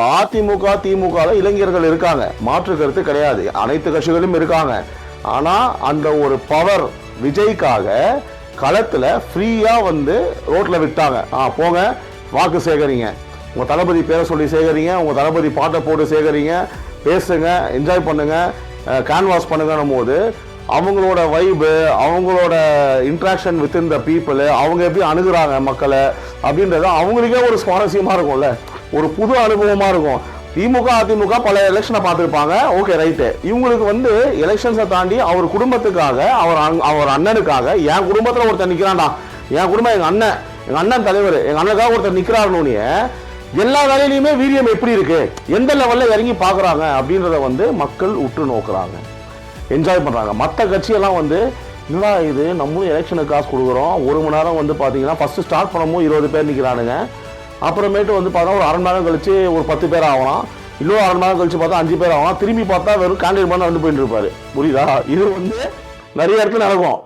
அதிமுக திமுக இளைஞர்கள் இருக்காங்க, மாற்று கருத்து கிடையாது, அனைத்து கட்சிகளும் இருக்காங்க. ஆனா அந்த ஒரு பவர் விஜய்க்காக களத்துல ஃப்ரீயா வந்து ரோட்ல விட்டாங்க. போங்க வாக்கு சேகரிங்க, உங்க தளபதி பேரை சொல்லி சேகரிங்க, உங்க தளபதி பாட்டை போட்டு சேகரிங்க, பேசுங்க, என்ஜாய் பண்ணுங்க, கேன்வாஸ் பண்ணுங்கன்னும் போது அவங்களோட வைபு, அவங்களோட interaction with in the people, அவங்க எப்படி அணுகுறாங்க மக்களை அப்படின்றது அவங்களுக்கே ஒரு சுவாரஸ்யமா இருக்கும்ல, ஒரு புது அனுபவமா இருக்கும். திமுக அதிமுக பல எலெக்ஷனை பார்த்துருப்பாங்க, ஓகே ரைட்டு. இவங்களுக்கு வந்து எலெக்ஷன்ஸை தாண்டி அவர் குடும்பத்துக்காக, அவர் அண்ணனுக்காக, என் குடும்பத்தில் ஒருத்தர் நிற்கிறான்டா, என் குடும்பம் எங்கள் அண்ணன் தலைவர், எங்கள் அண்ணனுக்காக ஒருத்தர் நிற்கிறாருன்னு எல்லா வேலையிலையுமே வீரியம் எப்படி இருக்கு, எந்த லெவலில் இறங்கி பார்க்குறாங்க அப்படின்றத வந்து மக்கள் உற்று நோக்குறாங்க, என்ஜாய் பண்ணுறாங்க. மற்ற கட்சியெல்லாம் வந்து என்னடா இது, நம்மளும் எலெக்ஷனுக்கு காசு கொடுக்குறோம், 1 மணி நேரம் வந்து பார்த்தீங்கன்னா ஃபஸ்ட்டு ஸ்டார்ட் பண்ணும்போது 20 பேர் நிற்கிறானுங்க, அப்புறமேட்டு வந்து பார்த்தா ஒரு 1/2 மணி நேரம் கழிச்சு ஒரு 10 பேர் ஆகலாம், இன்னொரு 1/2 மணி நேரம் கழிச்சு பார்த்தா 5 பேர் ஆகலாம், திரும்பி பார்த்தா வெறும் கேண்டிடேட் பண்ண வந்து போயிட்டு இருப்பாரு. புரியுதா? இது வந்து நிறைய இடத்துல நடக்கும்.